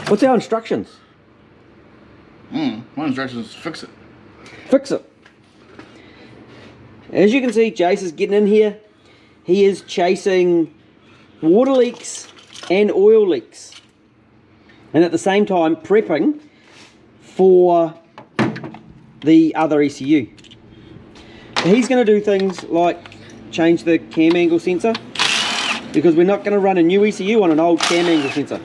What's our instructions? My instructions is fix it. Fix it. As you can see, Jace is getting in here. He is chasing water leaks and oil leaks. And at the same time prepping for the other ECU. So he's going to do things like change the cam angle sensor, because we're not going to run a new ECU on an old cam angle sensor.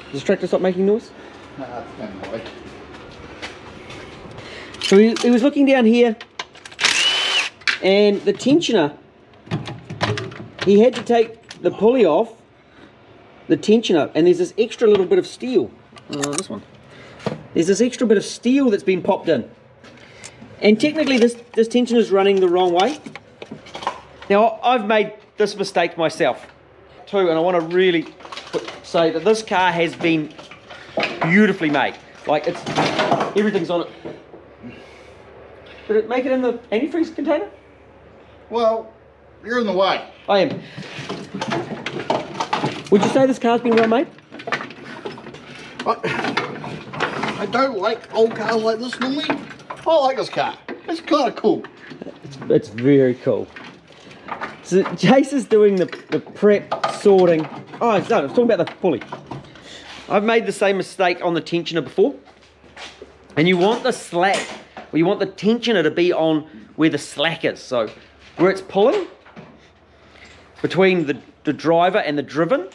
Does this tractor stop making noise? So he was looking down here, and the tensioner, he had to take the pulley off the tensioner, and there's this extra little bit of steel. This one. There's this extra bit of steel that's been popped in. And technically this tensioner is running the wrong way. Now I've made this mistake myself too, and I want to really say that this car has been beautifully made. Like, it's, everything's on it. Did it make it in the antifreeze container? Well, you're in the way. I am. Would you say this car's been well made? I don't like old cars like this normally. I like this car. It's kind of cool. It's very cool. So Jace is doing the prep, sorting. Oh, it's done. I was talking about the pulley. I've made the same mistake on the tensioner before. And you want the slack, or you want the tensioner to be on where the slack is. So where it's pulling, between the driver and the driven,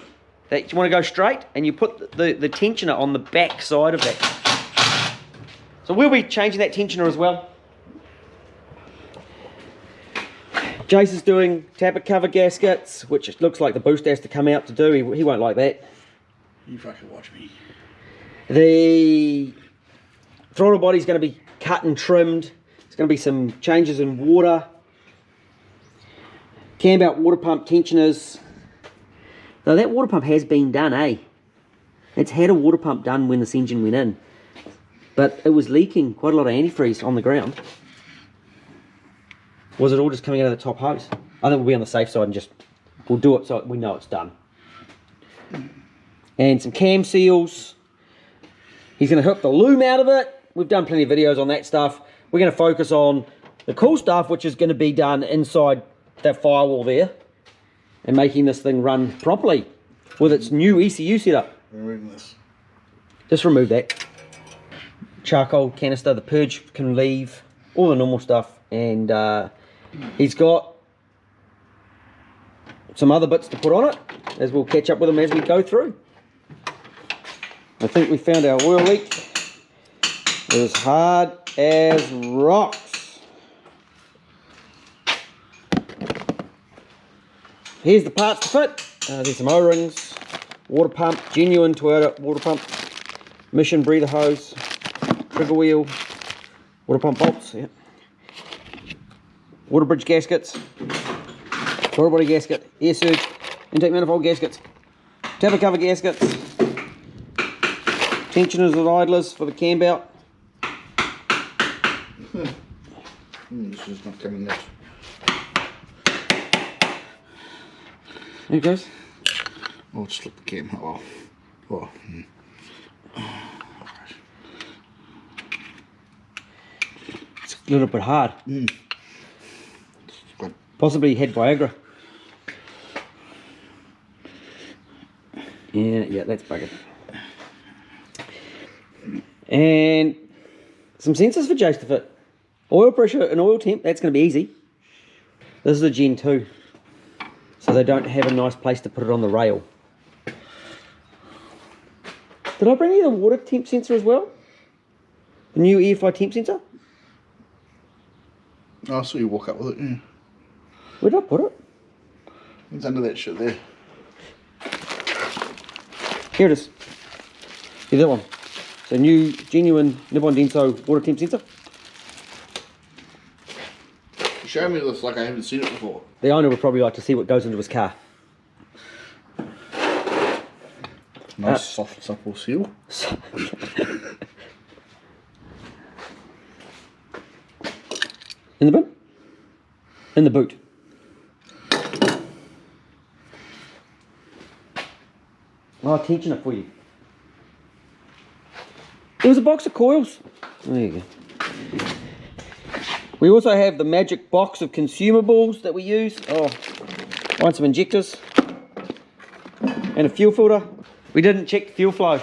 that you want to go straight, and you put the tensioner on the back side of that. So we'll be changing that tensioner as well. Jace is doing tappet cover gaskets, which it looks like the booster has to come out to do. He won't like that. You fucking watch me. The throttle body's going to be cut and trimmed. There's going to be some changes in water. Cam belt water pump tensioners. Though that water pump has been done, eh? It's had a water pump done when this engine went in. But it was leaking quite a lot of antifreeze on the ground. Was it all just coming out of the top hose? I think we'll be on the safe side and we'll do it so we know it's done. And some cam seals. He's going to hook the loom out of it. We've done plenty of videos on that stuff. We're going to focus on the cool stuff, which is going to be done inside that firewall there, and making this thing run properly with its new ECU setup. Removing this. Just remove that. Charcoal canister, the purge can leave, all the normal stuff. And he's got some other bits to put on it, as we'll catch up with him as we go through. I think we found our oil leak. It was hard as rocks. Here's the parts to fit. There's some O-rings, water pump, genuine Toyota water pump, mission breather hose, trigger wheel, water pump bolts, yeah. Water bridge gaskets, throttle body gasket, air surge, intake manifold gaskets, tappet cover gaskets, tensioners and idlers for the cam belt. This is not coming out. There it goes. Oh, just slip the cam. Oh. It's a little bit hard. Possibly had Viagra. Yeah, that's buggered. And some sensors for Jace to fit. Oil pressure and oil temp, that's going to be easy. This is a Gen 2. So they don't have a nice place to put it on the rail. Did I bring you the water temp sensor as well? The new EFI temp sensor? Oh, I saw you walk up with it, yeah. Where did I put it? It's under that shit there. Here it is. See that one? So new genuine Nippon Denso water temp sensor. Show me this like I haven't seen it before. The owner would probably like to see what goes into his car. Nice soft supple seal. In the bin? In the boot. I'll tension it for you. There was a box of coils. There you go. We also have the magic box of consumables that we use. Oh, want some injectors and a fuel filter. We didn't check the fuel flow.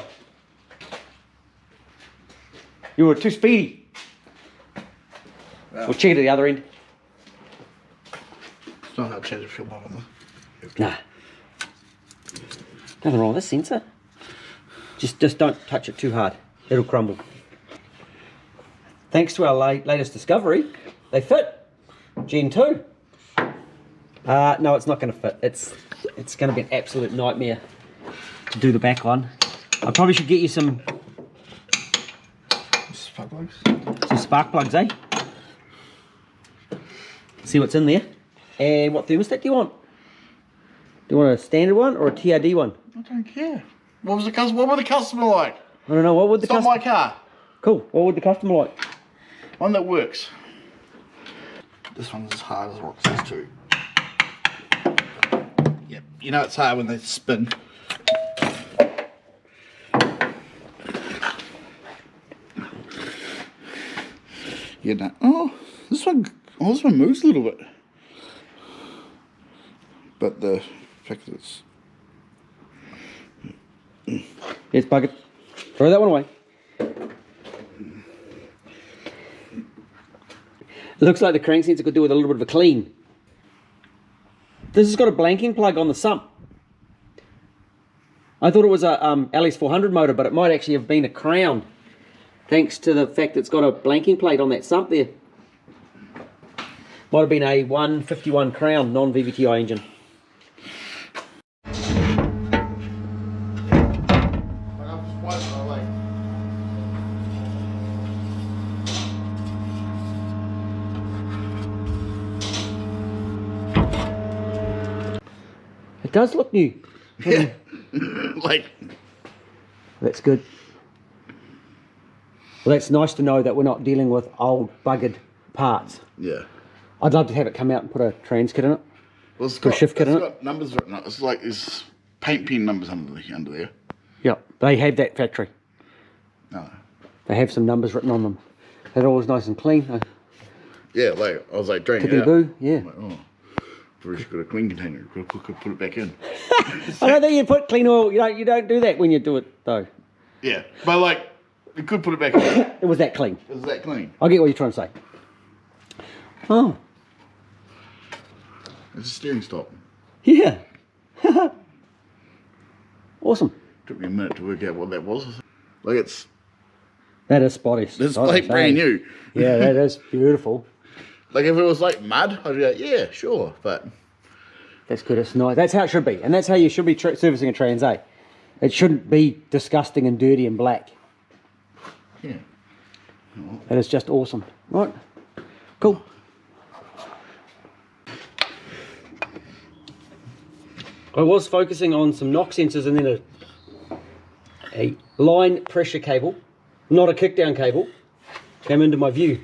You were too speedy. We'll check it at the other end. It's not how to change the fuel bottle. Nah. Nothing wrong with this sensor. Just don't touch it too hard. It'll crumble. Thanks to our latest discovery, they fit. Gen 2. No, it's not going to fit. It's going to be an absolute nightmare to do the back one. I probably should get you some Spark plugs. Some spark plugs, eh? See what's in there. And what thermostat do you want? Do you want a standard one or a TRD one? I don't care. What were the customer like? I don't know. What would the It's not customer? my car. Cool. What would the customer like? One that works. This one's as hard as rocks is too. Yep. You know it's hard when they spin. Yeah. No. Oh, this one moves a little bit. But the fact that it's Yes, bucket. Throw that one away. It looks like the crank sensor could do with a little bit of a clean. This has got a blanking plug on the sump. I thought it was a LS400 motor, but it might actually have been a Crown, thanks to the fact that it's got a blanking plate on that sump there. Might have been a 151 Crown non-VVTi engine. It does look new. Yeah. Like. That's good. Well, that's nice to know that we're not dealing with old buggered parts. Yeah. I'd love to have it come out and put a trans kit in it. Well, it's Put a shift kit in it's it. got numbers written on it. It's like there's paint pen numbers under there. Yep, they have that factory. No. They have some numbers written on them. They're always nice and clean. Yeah, like I was like draining it out. Boo, yeah. I'm like, oh, Bruce got a clean container. Could put it back in. I don't think you put clean oil. You don't do that when you do it though. Yeah, but like you could put it back in. It was that clean. Is that clean? I get what you're trying to say. Oh, It's a steering stop. yeah. Awesome. Took me a minute to work out what that was. Like it's That is spotty. it's like brand new. Yeah, that is beautiful. Like if it was like mud, I'd be like, yeah, sure, but That's good. It's nice. That's how it should be, and that's how you should be servicing a Trans A. It shouldn't be disgusting and dirty and black. yeah. That is just awesome. Right. Cool. I was focusing on some knock sensors and then a line pressure cable, not a kickdown cable, came into my view.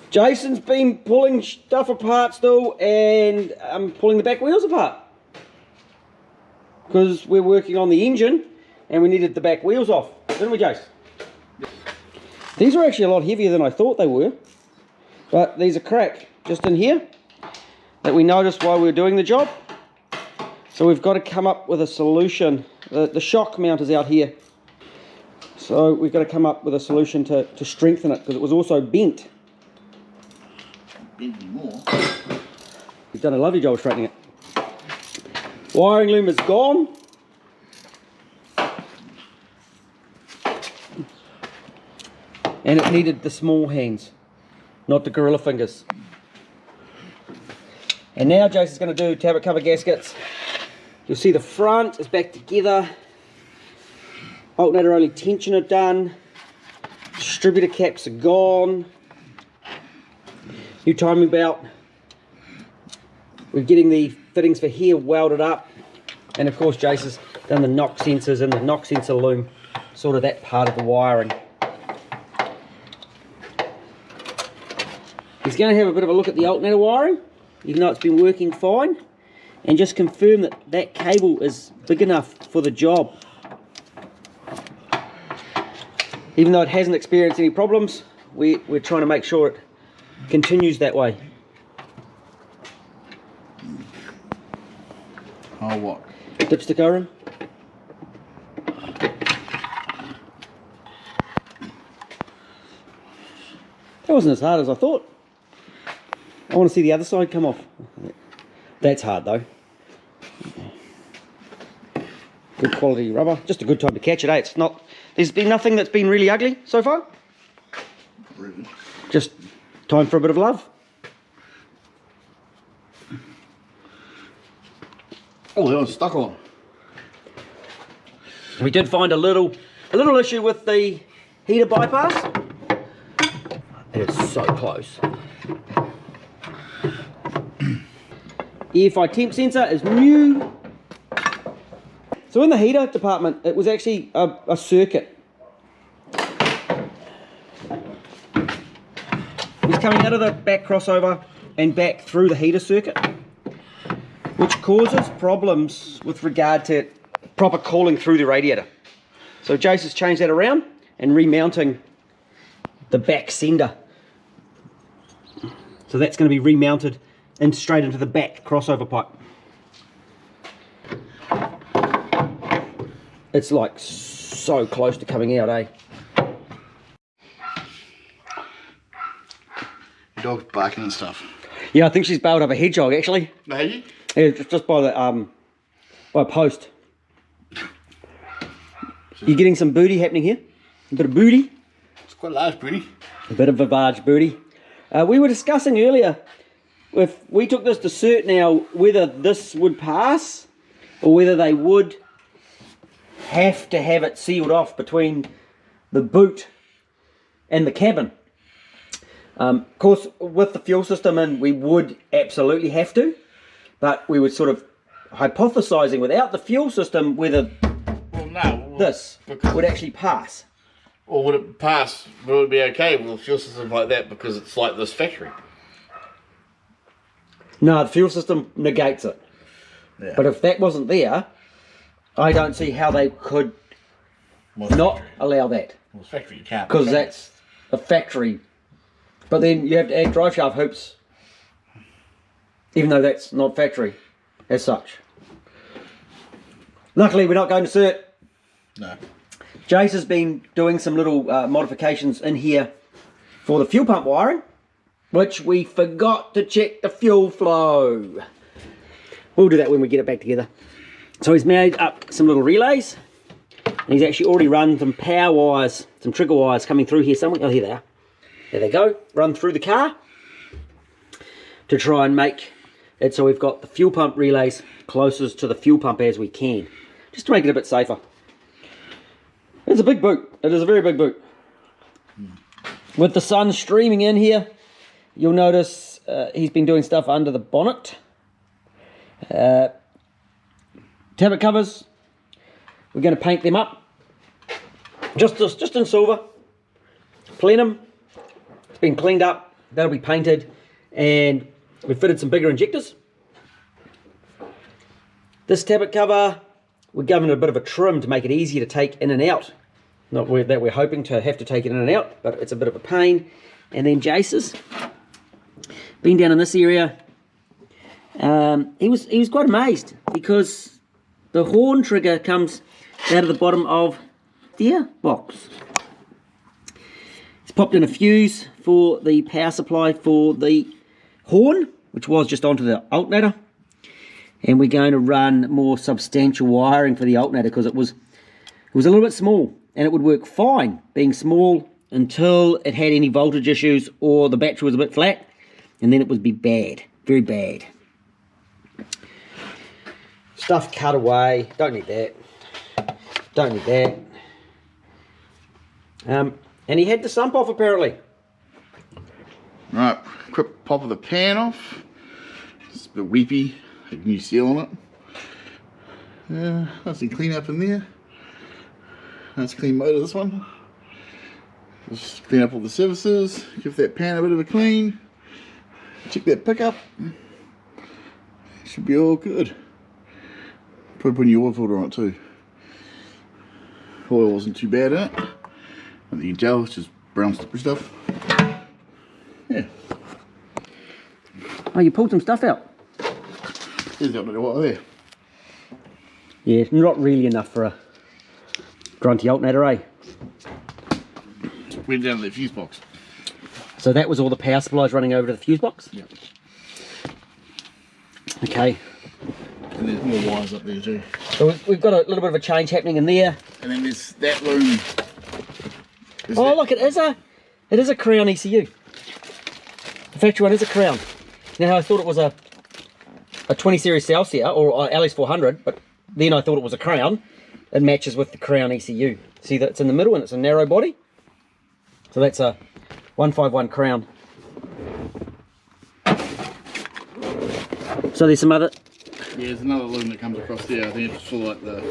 Jason's been pulling stuff apart still, and I'm pulling the back wheels apart because we're working on the engine and we needed the back wheels off, didn't we, Jace? These are actually a lot heavier than I thought they were, but there's a crack just in here that we noticed while we were doing the job. So we've got to come up with a solution. The shock mount is out here, so we've got to come up with a solution to strengthen it because it was also bent. Bend me more. He's done a lovely job of straightening it. Wiring loom is gone. And it needed the small hands, not the gorilla fingers. And now Jason's going to do tablet cover gaskets. You'll see the front is back together. Alternator only tensioner done. Distributor caps are gone. New timing belt. We're getting the fittings for here welded up. And of course Jason's done the knock sensors and the knock sensor loom. Sort of that part of the wiring. He's going to have a bit of a look at the alternator wiring, even though it's been working fine. and just confirm that that cable is big enough for the job. Even though it hasn't experienced any problems, we're trying to make sure it continues that way. Oh, what? Dipstick O-ring. That wasn't as hard as I thought. I want to see the other side come off. That's hard though. Good quality rubber. Just a good time to catch it, eh? It's not. There's been nothing that's been really ugly so far. Really? Just time for a bit of love. Oh, that was stuck on. We did find a little issue with the heater bypass. It is so close. EFI temp sensor is new. So in the heater department, it was actually a circuit. It was coming out of the back crossover and back through the heater circuit, which causes problems with regard to proper cooling through the radiator. So Jace has changed that around and remounting the back sender. So that's going to be remounted and straight into the back crossover pipe. It's like so close to coming out, eh? Your dog's barking and stuff. Yeah, I think she's bailed up a hedgehog actually. Maybe? Yeah, just by the by a post. You're getting some booty happening here. A bit of booty. It's quite a large booty. A bit of a large booty. We were discussing earlier, if we took this to cert now, whether this would pass or whether they would have to have it sealed off between the boot and the cabin. Of course, with the fuel system in, we would absolutely have to, but we were sort of hypothesizing without the fuel system whether this would actually pass. Or would it pass? Would it be okay with a fuel system like that because it's like this factory? No, the fuel system negates it. Yeah. But if that wasn't there, I don't see how they could not allow that. Well, it's factory, you can't. Because that's a factory. But then you have to add drive shaft hoops, even though that's not factory as such. Luckily, we're not going to cert. No. Jace has been doing some little modifications in here for the fuel pump wiring, which we forgot to check the fuel flow. We'll do that when we get it back together. So he's made up some little relays, and he's actually already run some power wires, some trigger wires coming through here somewhere. Oh, here they are. There they go. Run through the car to try and make it so we've got the fuel pump relays closest to the fuel pump as we can, just to make it a bit safer. It's a big boot. It is a very big boot. With the sun streaming in here, you'll notice he's been doing stuff under the bonnet. Tabbet covers, we're going to paint them up. Just in silver. Plenum. It's been cleaned up. That'll be painted. And we fitted some bigger injectors. This tabbet cover, we're giving it a bit of a trim to make it easier to take in and out. Not that we're hoping to have to take it in and out, but it's a bit of a pain. And then Jace's been down in this area. He was quite amazed because the horn trigger comes out of the bottom of the gearbox. He's popped in a fuse for the power supply for the horn, which was just onto the alternator. And we're going to run more substantial wiring for the alternator because it was a little bit small, and it would work fine being small until it had any voltage issues or the battery was a bit flat, and then it would be bad, very bad. Stuff cut away, don't need that, don't need that. And he had the sump off apparently. Right, quick pop of the pan off. It's a bit weepy. New seal on it. That's some clean up in there. That's clean motor, this one. Just clean up all the surfaces, give that pan a bit of a clean. Check that pickup. Should be all good. Probably putting your oil filter on it too. Oil wasn't too bad in it. And you can tell it's just brown slippery stuff. Yeah. Oh, you pulled some stuff out. There's got a bit of oil there. Yeah, not really enough for a grunty alternator, eh? Went down to the fuse box. So that was all the power supplies running over to the fuse box? Yeah. Okay. And there's more wires up there too. So we've got a little bit of a change happening in there. And then there's that room. Look, it is a Crown ECU. The factory one is a Crown. Now I thought it was a 20 series Celsius or LS400, but then I thought it was a Crown. It matches with the Crown ECU. See that it's in the middle and it's a narrow body. So that's a 151 Crown. So there's some other. Yeah, there's another loom that comes across there. I think it's for like the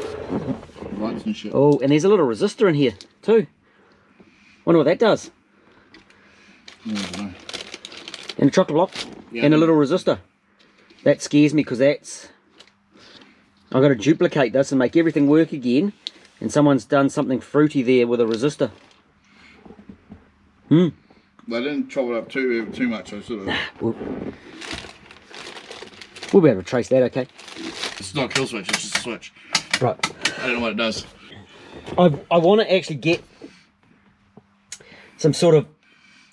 lights and shit. Oh, and there's a little resistor in here too. Wonder what that does. I don't know. And a chocolate block, Yeah, and a little resistor. That scares me because that's. I've got to duplicate this and make everything work again. And someone's done something fruity there with a resistor. They didn't chop it up too much. I sort of. We'll be able to trace that, okay? It's not a kill switch. It's just a switch. Right. I don't know what it does. I want to actually get some sort of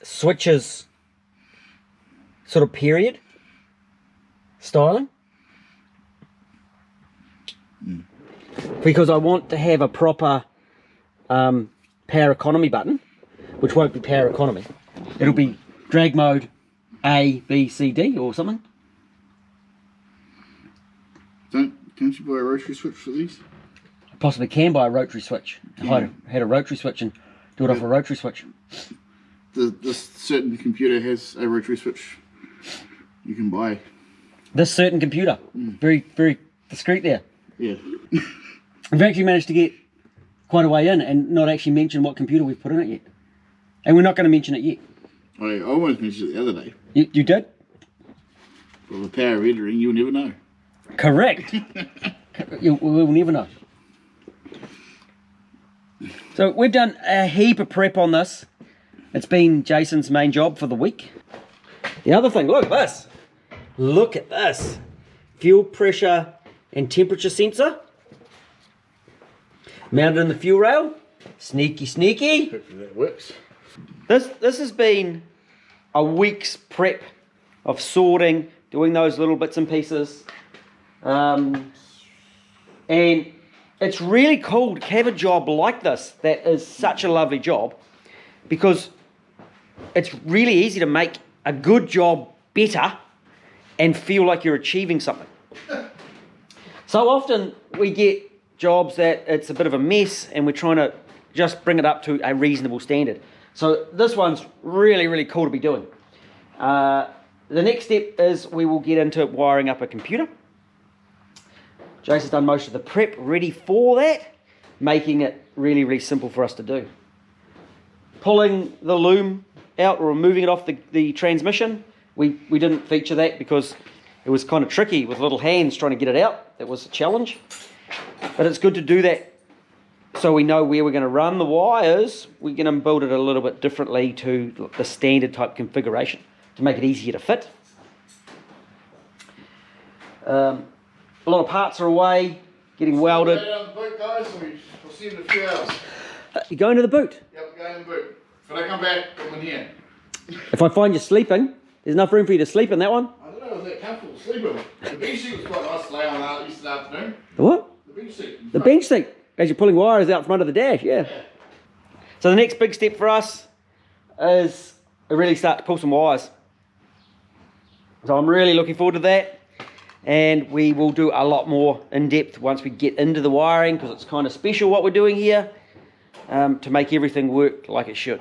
switches, sort of period styling. Because I want to have a proper power economy button, which won't be power economy. It'll be drag mode A, B, C, D or something. Can't you buy a rotary switch for these? I possibly can buy a rotary switch. If I had a rotary switch and do it off a rotary switch. This certain computer has a rotary switch you can buy. This certain computer, very, very discreet there. Yeah. We've actually managed to get quite a way in and not actually mention what computer we've put in it yet. And we're not going to mention it yet. I almost mentioned it the other day. You did? Well, the power of editing, you'll never know. Correct. We'll never know. So we've done a heap of prep on this. It's been Jason's main job for the week. The other thing, look at this. Look at this. Fuel pressure and temperature sensor. Mounted in the fuel rail. Sneaky, sneaky. Hopefully that works. This has been a week's prep of sorting, doing those little bits and pieces. And it's really cool to have a job like this that is such a lovely job, because it's really easy to make a good job better and feel like you're achieving something. So often we get jobs that it's a bit of a mess and we're trying to just bring it up to a reasonable standard. So this one's really, really cool to be doing. The next step is we will get into wiring up a computer. Jason's done most of the prep ready for that, making it really, really simple for us to do. Pulling the loom out or removing it off the transmission, we didn't feature that because it was kind of tricky with little hands trying to get it out. That was a challenge. But it's good to do that so we know where we're going to run the wires. We're going to build it a little bit differently to the standard type configuration to make it easier to fit. A lot of parts are away, getting welded. Go down the boot, guys, and we'll see you in a few hours. You're going to the boot? Yep, we're going in the boot. If I come back, come in here. If I find you sleeping, there's enough room for you to sleep in that one? I don't know, was that comfortable sleeping? The bench seat was quite nice to lay on yesterday afternoon. The what? The bench seat. The bench seat, as you're pulling wires out from under the dash, yeah. So the next big step for us is to really start to pull some wires. So I'm really looking forward to that. And we will do a lot more in depth once we get into the wiring, because it's kind of special what we're doing here, to make everything work like it should.